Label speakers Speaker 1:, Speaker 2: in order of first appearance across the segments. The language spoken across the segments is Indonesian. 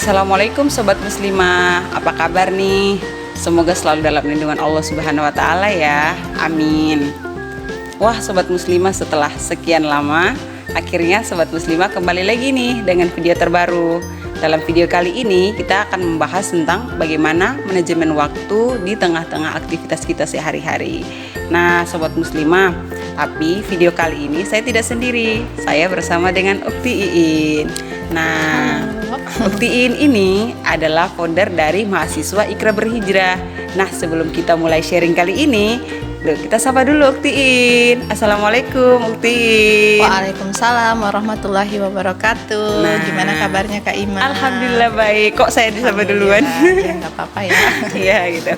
Speaker 1: Assalamualaikum Sobat Muslimah, apa kabar nih? Semoga selalu dalam lindungan Allah Subhanahu wa Ta'ala ya, amin. Wah Sobat Muslimah, setelah sekian lama, akhirnya Sobat Muslimah kembali lagi nih dengan video terbaru. Dalam video kali ini kita akan membahas tentang bagaimana manajemen waktu di tengah-tengah aktivitas kita sehari-hari. Nah Sobat Muslimah, tapi video kali ini saya tidak sendiri, saya bersama dengan Ukti Iin. Nah, Ukti Iin ini adalah founder dari mahasiswa Iqra Berhijrah. Nah, sebelum kita mulai sharing kali ini, kita sapa dulu Ukti Iin. Assalamualaikum Ukti Iin.
Speaker 2: Waalaikumsalam warahmatullahi wabarakatuh.
Speaker 1: Nah,
Speaker 2: gimana kabarnya Kak Ima?
Speaker 1: Alhamdulillah baik. Kok saya disapa duluan?
Speaker 2: Ya nggak apa-apa ya.
Speaker 1: Iya gitu.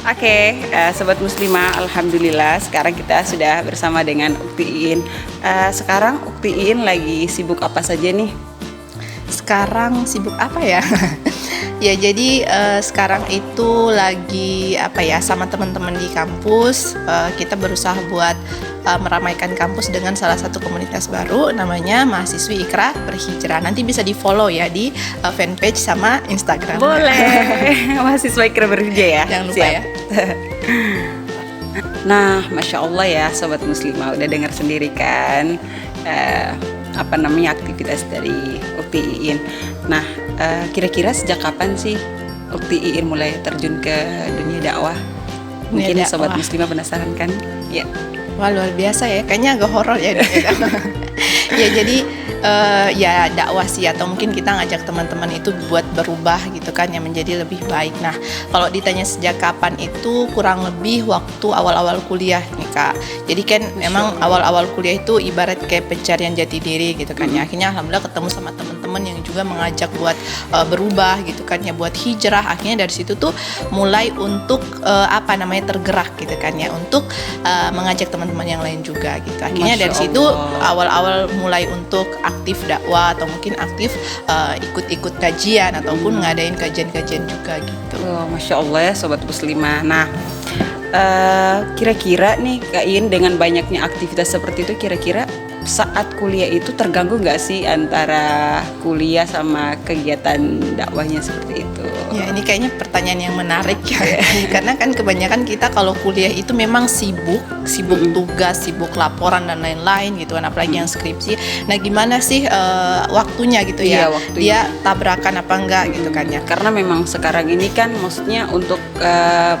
Speaker 1: Oke, Sobat Muslimah, alhamdulillah sekarang kita sudah bersama dengan Ukti Iin. Sekarang Ukti Iin lagi sibuk apa saja nih?
Speaker 2: Sekarang sibuk apa ya? Ya jadi sekarang itu lagi apa ya, sama teman-teman di kampus kita berusaha buat meramaikan kampus dengan salah satu komunitas baru namanya Mahasiswi Iqra Berhijrah. Nanti bisa di follow ya di fanpage sama Instagram.
Speaker 1: Boleh. Mahasiswa Iqra Berhijrah ya.
Speaker 2: Jangan lupa ya.
Speaker 1: Nah, Masya Allah ya Sobat Muslimah, udah dengar sendiri kan aktivitas dari Ukti Iin. Nah, kira-kira sejak kapan sih Ukti Iin mulai terjun ke dunia dakwah? Mungkin
Speaker 2: Dunia
Speaker 1: Sobat
Speaker 2: dakwah.
Speaker 1: Muslimah penasaran kan? Ya.
Speaker 2: Wah luar biasa ya, kayaknya agak horor ya. Ya jadi ya dakwah sih, atau mungkin kita ngajak teman-teman itu buat berubah gitu kan, yang menjadi lebih baik. Nah kalau ditanya sejak kapan, itu kurang lebih waktu awal-awal kuliah nih Kak. Jadi kan memang awal-awal kuliah itu ibarat kayak pencarian jati diri gitu kan ya. Akhirnya alhamdulillah ketemu sama teman-teman yang juga mengajak buat berubah gitu kan ya, buat hijrah. Akhirnya dari situ tuh mulai untuk tergerak gitu kan ya, untuk mengajak teman-teman yang lain juga gitu. Akhirnya
Speaker 1: Masya
Speaker 2: dari situ
Speaker 1: Allah.
Speaker 2: awal-awal mulai untuk aktif dakwah, atau mungkin aktif ikut-ikut kajian ataupun ngadain kajian-kajian juga gitu.
Speaker 1: Oh, Masya Allah ya Sobat Muslimah. Nah, kira-kira nih Kak Iin, dengan banyaknya aktivitas seperti itu, kira-kira saat kuliah itu terganggu nggak sih antara kuliah sama kegiatan dakwahnya seperti itu?
Speaker 2: Ya ini kayaknya pertanyaan yang menarik ya. Karena kan kebanyakan kita kalau kuliah itu memang sibuk tugas, sibuk laporan dan lain-lain gitu kan, apalagi yang skripsi. Nah gimana sih waktunya gitu ya?
Speaker 1: Iya, waktunya.
Speaker 2: Dia tabrakan apa enggak gitu kan ya?
Speaker 1: Karena memang sekarang ini kan maksudnya untuk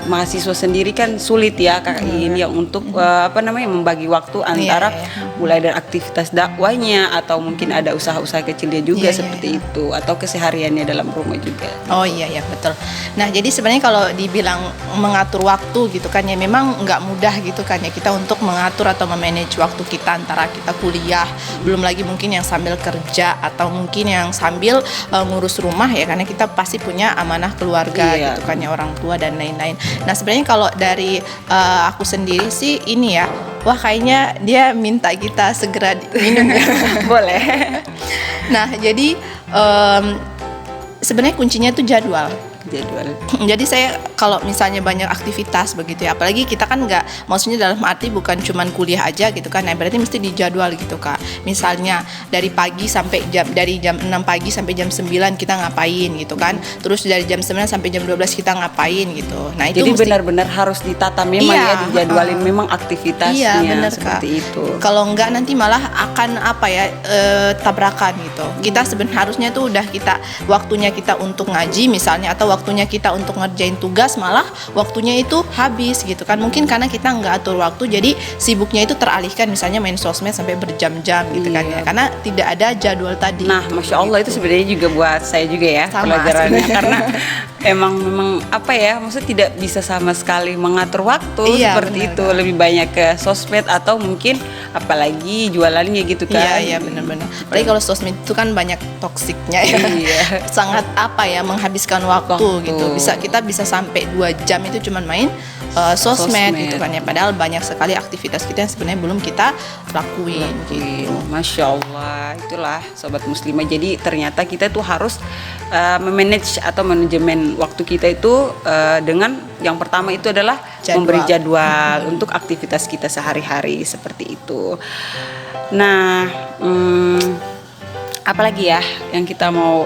Speaker 1: mahasiswa sendiri kan sulit ya Kak Iin, yang untuk membagi waktu antara mulai dari aktivitas dakwahnya, atau mungkin ada usaha-usaha kecilnya juga seperti itu, atau kesehariannya dalam rumah juga.
Speaker 2: Oh iya betul. Nah jadi sebenarnya kalau dibilang mengatur waktu gitu kan ya, memang nggak mudah gitu kan ya kita untuk mengatur atau memanage waktu kita antara kita kuliah, belum lagi mungkin yang sambil kerja, atau mungkin yang sambil ngurus rumah ya, karena kita pasti punya amanah keluarga gitu kan ya, orang tua dan lain-lain. Nah sebenarnya kalau dari aku sendiri sih ini ya, wah kayaknya dia minta kita segera minum ya.
Speaker 1: Boleh.
Speaker 2: Nah jadi sebenarnya kuncinya itu jadwal. Jadi saya kalau misalnya banyak aktivitas begitu ya, apalagi kita kan nggak, maksudnya dalam arti bukan cuman kuliah aja gitu kan, nah berarti mesti dijadwal gitu Kak. Misalnya dari pagi sampai dari jam 6 pagi sampai jam 9 kita ngapain gitu kan, terus dari jam 9 sampai jam 12 kita ngapain gitu. Nah itu
Speaker 1: jadi
Speaker 2: mesti
Speaker 1: benar-benar harus ditata memang ya, dijadwalin memang aktivitasnya.
Speaker 2: Iya benar
Speaker 1: seperti
Speaker 2: Kak.
Speaker 1: itu.
Speaker 2: Kalau enggak nanti malah akan tabrakan gitu. Kita sebenarnya harusnya tuh udah waktunya kita untuk ngaji misalnya, atau waktunya kita untuk ngerjain tugas, malah waktunya itu habis gitu kan. Mungkin karena kita nggak atur waktu, jadi sibuknya itu teralihkan misalnya main sosmed sampai berjam-jam gitu kan ya, karena tidak ada jadwal tadi.
Speaker 1: Nah, Masya Allah itu sebenarnya juga buat saya juga ya pelajarannya, karena memang maksudnya tidak bisa sama sekali mengatur waktu seperti
Speaker 2: benar,
Speaker 1: itu, lebih banyak ke sosmed atau mungkin apalagi jualannya gitu kan.
Speaker 2: Iya benar-benar. Apalagi kalau sosmed itu kan banyak toksiknya ya.
Speaker 1: Iya.
Speaker 2: Sangat menghabiskan waktu gitu. Kita bisa sampai 2 jam itu cuman main sosmed gitu kan ya, padahal banyak sekali aktivitas kita yang sebenarnya belum kita lakuin gitu.
Speaker 1: Masya Allah, itulah Sobat Muslimah. Jadi ternyata kita tuh harus memanage atau manajemen waktu kita itu dengan yang pertama itu adalah memberi jadwal untuk aktivitas kita sehari-hari seperti itu. Nah, apalagi ya yang kita mau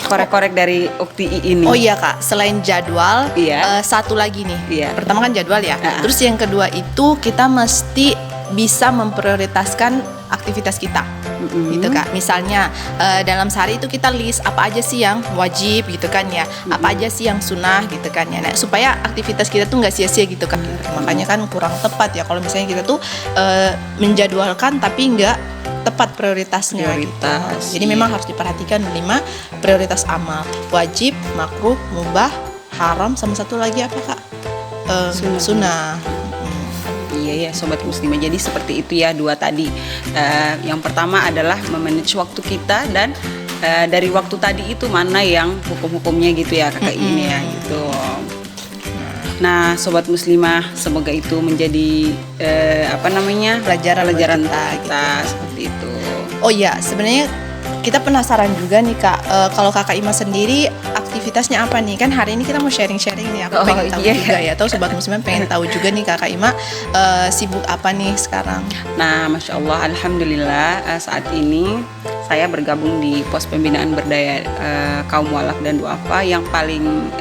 Speaker 1: korek-korek dari UKTI ini.
Speaker 2: Oh iya Kak, selain jadwal,
Speaker 1: Iya.
Speaker 2: satu lagi nih.
Speaker 1: Iya.
Speaker 2: Pertama kan jadwal ya. Terus yang kedua itu kita mesti bisa memprioritaskan aktivitas kita. Gitu Kak. Misalnya dalam sehari itu kita list apa aja sih yang wajib gitu kan ya. Apa aja sih yang sunnah gitu kan ya. Nah, supaya aktivitas kita tuh nggak sia-sia gitu kan. Makanya kan kurang tepat ya kalau misalnya kita tuh menjadwalkan tapi nggak tepat prioritasnya
Speaker 1: Prioritas,
Speaker 2: gitu. Jadi
Speaker 1: iya.
Speaker 2: memang harus diperhatikan 5 prioritas amal. Wajib, makruh, mubah, haram, sama satu lagi apa Kak? Sunnah.
Speaker 1: Iya ya sobat muslimah. Jadi seperti itu ya dua tadi. Yang pertama adalah memanage waktu kita dan dari waktu tadi itu mana yang hukum-hukumnya gitu ya kakak ini ya gitu. Nah sobat muslimah, semoga itu menjadi
Speaker 2: Pelajaran buat
Speaker 1: pelajaran
Speaker 2: kita,
Speaker 1: kita seperti itu.
Speaker 2: Oh iya, sebenarnya kita penasaran juga nih Kak, kalau Kakak Ima sendiri aktivitasnya apa nih? Kan hari ini kita mau sharing-sharing nih, aku pengen tahu
Speaker 1: iya.
Speaker 2: juga ya. Atau sobat muslimah pengen tahu juga nih Kakak Ima sibuk apa nih sekarang?
Speaker 1: Nah, Masya Allah, Alhamdulillah saat ini saya bergabung di pos pembinaan berdaya kaum mualaf dan duafa yang paling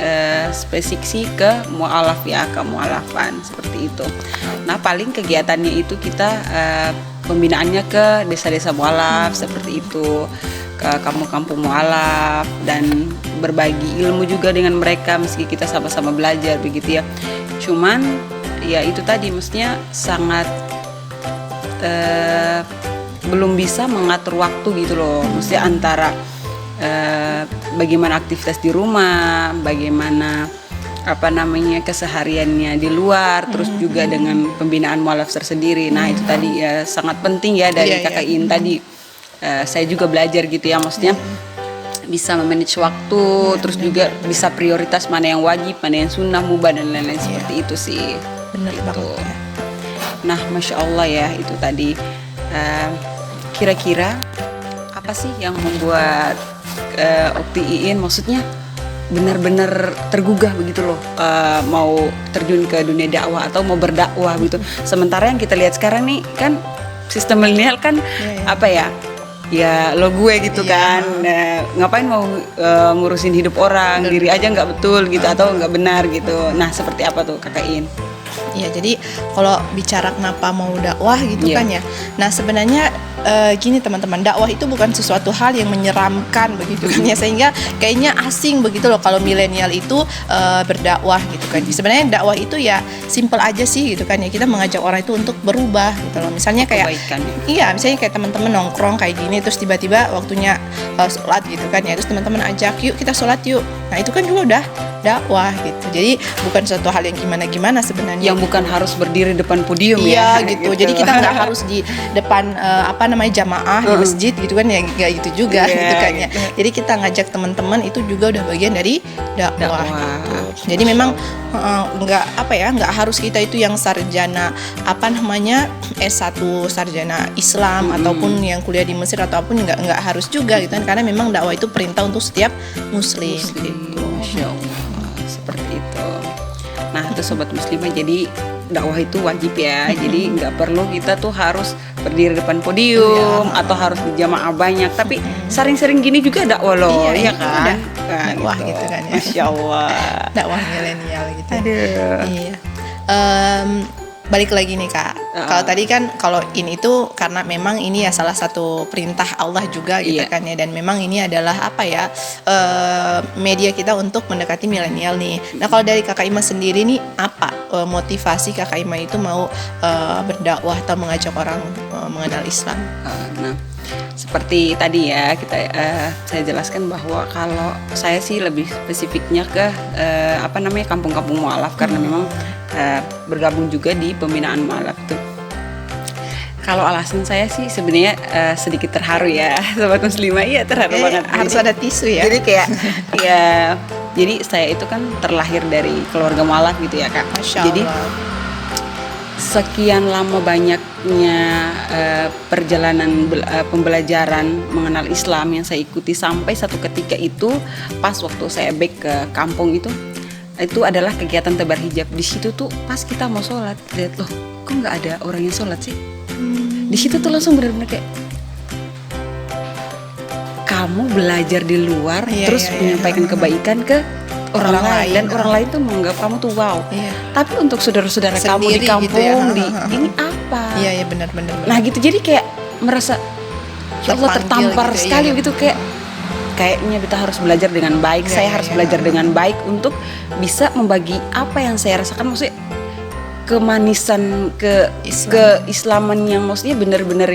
Speaker 1: spesifik sih ke mualaf ya, ke mualafan seperti itu. Nah, paling kegiatannya itu kita pembinaannya ke desa-desa mualaf seperti itu, ke kampung-kampung mualaf dan berbagi ilmu juga dengan mereka meski kita sama-sama belajar begitu ya. Cuman ya itu tadi mestinya sangat belum bisa mengatur waktu gitu loh. Mesti antara bagaimana aktivitas di rumah, bagaimana kesehariannya di luar, terus juga dengan pembinaan mualaf tersendiri. Nah itu tadi ya sangat penting ya dari kakak In tadi. Saya juga belajar gitu ya, maksudnya bisa memanage waktu, terus juga bisa prioritas mana yang wajib, mana yang sunnah, mubah dan lain-lain seperti itu sih.
Speaker 2: Bener
Speaker 1: Gitu.
Speaker 2: banget ya.
Speaker 1: Nah, Masya Allah ya itu tadi. Kira-kira apa sih yang membuat UKTI IN maksudnya benar-benar tergugah begitu loh, mau terjun ke dunia dakwah atau mau berdakwah gitu. Sementara yang kita lihat sekarang nih kan sistem milenial kan ya lo gue gitu kan. Ngapain mau ngurusin hidup orang, diri aja nggak betul gitu atau nggak benar gitu. Nah seperti apa tuh kakak In?
Speaker 2: Iya, jadi kalau bicara kenapa mau dakwah gitu kan ya. Nah, sebenarnya gini teman-teman, dakwah itu bukan sesuatu hal yang menyeramkan begitu kan ya, sehingga kayaknya asing begitu loh kalau milenial itu berdakwah gitu kan. Sebenarnya dakwah itu ya simple aja sih gitu kan ya. Kita mengajak orang itu untuk berubah gitu loh. Misalnya kayak
Speaker 1: Kebaikan ya.
Speaker 2: iya, misalnya kayak teman-teman nongkrong kayak gini terus tiba-tiba waktunya sholat gitu kan ya. Terus teman-teman ajak, "Yuk kita sholat yuk." Nah, itu kan juga udah dakwah gitu. Jadi bukan suatu hal yang gimana-gimana sebenarnya.
Speaker 1: Yang bukan harus berdiri depan podium
Speaker 2: Iya
Speaker 1: ya.
Speaker 2: gitu. Jadi kita nggak harus di depan jamaah di masjid gitu kan ya, nggak gitu juga gitu kan ya. Jadi kita ngajak teman-teman itu juga udah bagian dari dakwah. Gitu. Jadi memang nggak harus kita itu yang sarjana S1 sarjana Islam ataupun yang kuliah di Mesir ataupun nggak harus juga gitu kan, karena memang dakwah itu perintah untuk setiap muslim. Gitu.
Speaker 1: Masya Allah, seperti itu. Nah itu sobat muslimah, jadi dakwah itu wajib ya. Jadi nggak perlu kita tuh harus berdiri depan podium atau harus di jamaah banyak. Tapi sering-sering gini juga dakwah loh,
Speaker 2: Iya,
Speaker 1: kan? Nah,
Speaker 2: dakwah gitu kan ya.
Speaker 1: Masya Allah.
Speaker 2: Dakwah milenial gitu.
Speaker 1: Aduh.
Speaker 2: Iya. Balik lagi nih Kak. Kalau tadi kan kalau ini tuh karena memang ini ya salah satu perintah Allah juga gitu kan ya, dan memang ini adalah media kita untuk mendekati milenial nih. Nah, kalau dari Kakak Ima sendiri nih apa motivasi Kakak Ima itu mau berdakwah atau mengajak orang mengenal Islam?
Speaker 1: Nah, seperti tadi ya saya jelaskan bahwa kalau saya sih lebih spesifiknya ke kampung-kampung mualaf karena memang bergabung juga di pembinaan mualaf tuh. Kalau alasan saya sih sebenarnya sedikit terharu ya, sobat muslimah. Iya, terharu banget.
Speaker 2: Harus ada tisu ya.
Speaker 1: Jadi kayak jadi saya itu kan terlahir dari keluarga mualaf gitu ya Kak.
Speaker 2: Masya
Speaker 1: Jadi
Speaker 2: Allah.
Speaker 1: sekian lama banyaknya perjalanan pembelajaran mengenal Islam yang saya ikuti sampai satu ketika itu pas waktu saya back ke kampung itu adalah kegiatan tebar hijab. Di situ tuh pas kita mau sholat, lihat loh, kok nggak ada orang yang sholat sih? Di situ tuh langsung benar-benar kayak kamu belajar di luar terus
Speaker 2: iya.
Speaker 1: menyampaikan kebaikan ke orang lain dan
Speaker 2: lain,
Speaker 1: orang lain tuh menganggap kamu tuh wow.
Speaker 2: Iya.
Speaker 1: Tapi untuk saudara-saudara kamu di
Speaker 2: Sendiri
Speaker 1: kampung
Speaker 2: gitu ya.
Speaker 1: di ini apa?
Speaker 2: Iya benar.
Speaker 1: Nah gitu, jadi kayak merasa ya Allah,
Speaker 2: Terpanggil
Speaker 1: tertampar
Speaker 2: gitu,
Speaker 1: sekali
Speaker 2: iya.
Speaker 1: gitu, kayak kayaknya kita harus belajar dengan baik.
Speaker 2: Iya,
Speaker 1: Saya
Speaker 2: iya,
Speaker 1: harus
Speaker 2: iya.
Speaker 1: belajar dengan baik untuk bisa membagi apa yang saya rasakan, maksudnya kemanisan keislaman yang maksudnya benar-benar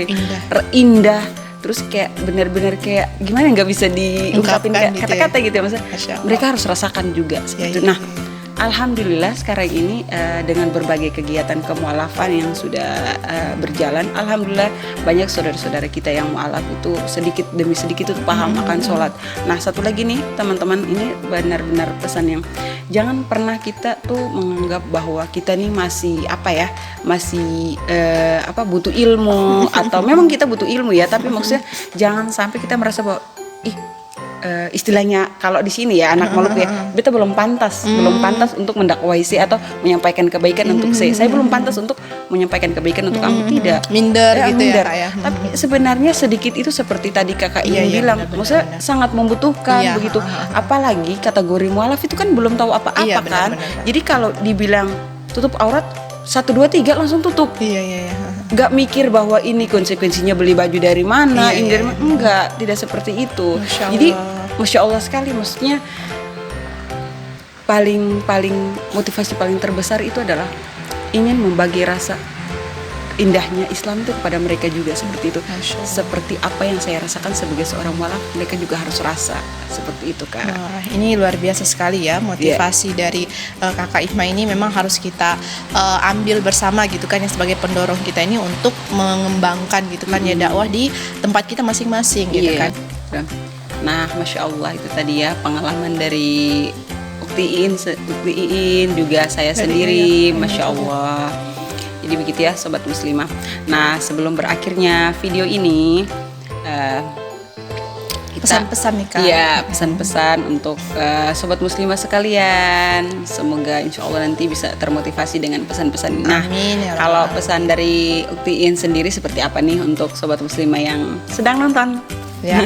Speaker 1: indah. Terus kayak benar-benar kayak gimana, nggak bisa diungkapin
Speaker 2: Ungkapkan
Speaker 1: kayak
Speaker 2: gitu
Speaker 1: kata-kata
Speaker 2: ya.
Speaker 1: gitu ya, maksudnya
Speaker 2: Masya Allah.
Speaker 1: mereka harus rasakan juga seperti itu.
Speaker 2: iya.
Speaker 1: Nah, alhamdulillah sekarang ini dengan berbagai kegiatan kemualafan yang sudah berjalan, alhamdulillah banyak saudara-saudara kita yang mualaf itu sedikit demi sedikit itu paham akan sholat. Nah, satu lagi nih teman-teman, ini benar-benar pesan yang jangan pernah kita tuh menganggap bahwa kita nih masih masih butuh ilmu atau memang kita butuh ilmu ya, tapi maksudnya jangan sampai kita merasa bahwa istilahnya kalau di sini ya anak Maluku ya, beta belum pantas untuk mendakwai saya atau menyampaikan kebaikan untuk saya belum pantas untuk menyampaikan kebaikan untuk kamu, tidak
Speaker 2: Minder gitu
Speaker 1: minder.
Speaker 2: ya Kak ya.
Speaker 1: Tapi sebenarnya sedikit itu seperti tadi kakak
Speaker 2: Iya,
Speaker 1: Ibu bilang,
Speaker 2: benar,
Speaker 1: maksudnya
Speaker 2: benar.
Speaker 1: sangat membutuhkan
Speaker 2: Iya,
Speaker 1: begitu. Apalagi kategori mualaf itu kan belum tahu apa-apa
Speaker 2: Iya,
Speaker 1: kan.
Speaker 2: benar.
Speaker 1: Jadi kalau dibilang tutup aurat 1, 2, 3 langsung tutup.
Speaker 2: Iya.
Speaker 1: Nggak mikir bahwa ini konsekuensinya beli baju dari mana,
Speaker 2: Iya,
Speaker 1: ini dari
Speaker 2: iya.
Speaker 1: mana. Enggak, tidak seperti itu.
Speaker 2: Masya
Speaker 1: Jadi
Speaker 2: Allah.
Speaker 1: Masya Allah sekali, maksudnya paling motivasi paling terbesar itu adalah ingin membagi rasa indahnya Islam itu kepada mereka juga seperti itu.
Speaker 2: Masya Allah.
Speaker 1: Seperti apa yang saya rasakan sebagai seorang mualaf, mereka juga harus rasa seperti itu, Kak.
Speaker 2: Wah, ini luar biasa sekali ya motivasi dari Kakak Ihma ini, memang harus kita ambil bersama gitu kan ya, sebagai pendorong kita ini untuk mengembangkan gitu kan ya dakwah di tempat kita masing-masing gitu kan.
Speaker 1: Nah, Masya Allah itu tadi ya pengalaman dari Ukti Iin juga saya sendiri, Masya Allah. Jadi begitu ya Sobat Muslimah. Nah, sebelum berakhirnya video ini
Speaker 2: Pesan-pesan nih Kak.
Speaker 1: Iya, pesan-pesan untuk Sobat Muslimah sekalian. Semoga insya Allah nanti bisa termotivasi dengan pesan-pesan. Nah,
Speaker 2: Amin, ya
Speaker 1: kalau
Speaker 2: Rabbal.
Speaker 1: pesan dari Ukti Iin sendiri seperti apa nih untuk Sobat Muslimah yang sedang nonton?
Speaker 2: Ya.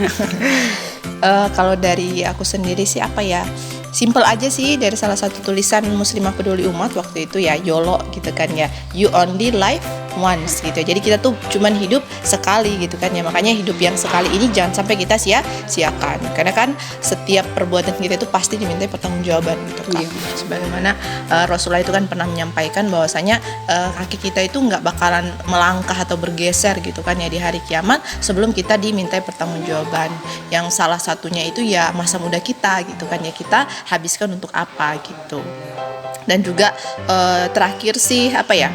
Speaker 2: Kalau dari aku sendiri sih apa ya, simple aja sih, dari salah satu tulisan Muslimah Peduli Umat waktu itu ya, YOLO gitu kan ya, you only live once gitu. Jadi kita tuh cuman hidup sekali gitu kan ya, makanya hidup yang sekali ini jangan sampai kita sia-siakan, karena kan setiap perbuatan kita itu pasti dimintai pertanggungjawaban gitu kan.
Speaker 1: Iya.
Speaker 2: Sebagaimana Rasulullah itu kan pernah menyampaikan bahwasanya kaki kita itu nggak bakalan melangkah atau bergeser gitu kan ya di hari kiamat sebelum kita dimintai pertanggungjawaban, yang salah satunya itu ya masa muda kita gitu kan ya, kita habiskan untuk apa gitu. Dan juga terakhir sih apa ya,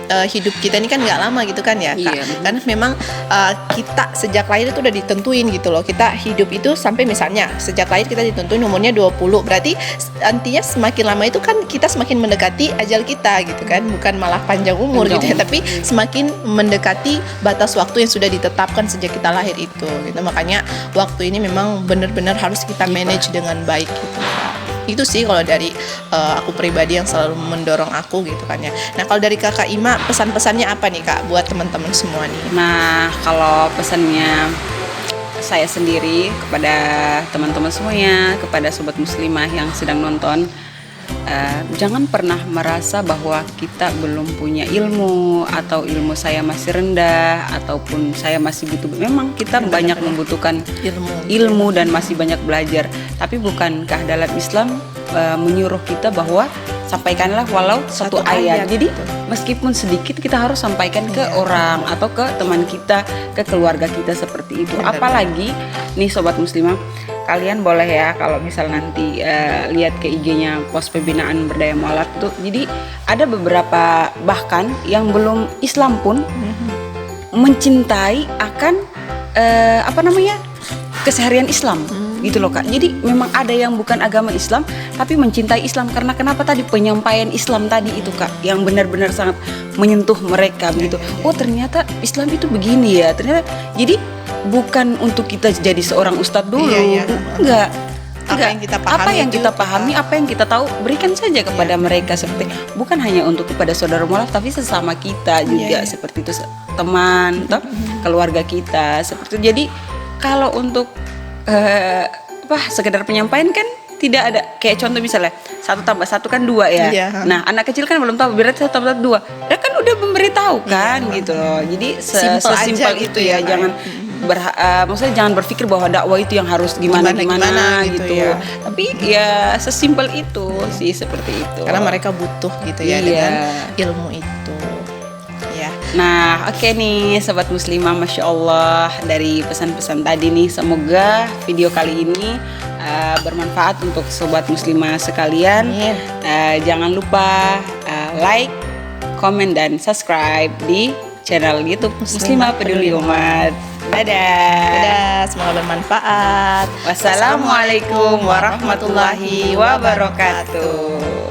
Speaker 2: hidup kita ini kan nggak lama gitu kan ya Kak.
Speaker 1: Iya, betul.
Speaker 2: Karena memang kita sejak lahir itu udah ditentuin gitu loh, kita hidup itu sampai misalnya sejak lahir kita ditentuin umurnya 20, berarti artinya semakin lama itu kan kita semakin mendekati ajal kita gitu kan, bukan malah panjang umur gitu ya, tapi semakin mendekati batas waktu yang sudah ditetapkan sejak kita lahir itu gitu. Makanya waktu ini memang benar-benar harus kita manage dengan baik gitu Kak. Itu sih kalau dari aku pribadi yang selalu mendorong aku gitu kan ya. Nah, kalau dari Kakak Ima, pesan-pesannya apa nih Kak buat teman-teman semua nih?
Speaker 1: Nah, kalau pesannya saya sendiri kepada teman-teman semuanya, kepada Sobat Muslimah yang sedang nonton, jangan pernah merasa bahwa kita belum punya ilmu atau ilmu saya masih rendah ataupun saya masih butuh. Memang kita banyak membutuhkan ilmu dan masih banyak belajar. Tapi bukankah dalam Islam menyuruh kita bahwa sampaikanlah walau satu ayat. Jadi meskipun sedikit kita harus sampaikan ke orang atau ke teman kita, ke keluarga kita seperti itu. Apalagi nih Sobat Muslimah, kalian boleh ya kalau misal nanti lihat ke IG-nya pos pembinaan berdaya mualaf itu. Jadi ada beberapa bahkan yang belum Islam pun mencintai akan keseharian Islam. Gitu loh Kak. Jadi memang ada yang bukan agama Islam tapi mencintai Islam karena kenapa tadi penyampaian Islam tadi itu Kak, yang benar-benar sangat menyentuh mereka begitu. Oh, ternyata Islam itu begini ya. Ternyata jadi bukan untuk kita jadi seorang ustadz dulu. Enggak.
Speaker 2: Apa yang kita pahami,
Speaker 1: apa yang kita tahu, berikan saja kepada mereka, seperti bukan hanya untuk kepada saudara mualaf tapi sesama kita juga seperti itu, teman, keluarga kita seperti itu. Jadi kalau untuk sekedar penyampaian kan tidak ada kayak contoh misalnya 1 tambah 1 kan 2 ya.
Speaker 2: Iya.
Speaker 1: Nah anak kecil kan belum tahu berarti 1 tambah 1 2. Ya kan udah memberitahu kan gitu loh. Jadi
Speaker 2: Simple
Speaker 1: sesimpel
Speaker 2: aja
Speaker 1: itu
Speaker 2: gitu
Speaker 1: ya,
Speaker 2: ya, Kak.
Speaker 1: jangan maksudnya jangan berpikir bahwa dakwah itu yang harus gimana
Speaker 2: Gimana
Speaker 1: gitu.
Speaker 2: ya.
Speaker 1: Tapi ya sesimpel itu sih, seperti itu.
Speaker 2: Karena mereka butuh gitu ya
Speaker 1: Iya.
Speaker 2: dengan ilmu itu. Ya.
Speaker 1: Nah, oke nih Sobat Muslimah, Masya Allah, dari pesan-pesan tadi nih, semoga video kali ini bermanfaat untuk Sobat Muslimah sekalian.
Speaker 2: Amin.
Speaker 1: Jangan lupa like, komen, dan subscribe di channel YouTube Muslimah Peduli Umat. Dadah.
Speaker 2: Dadah, semoga bermanfaat.
Speaker 1: Wassalamualaikum warahmatullahi wabarakatuh.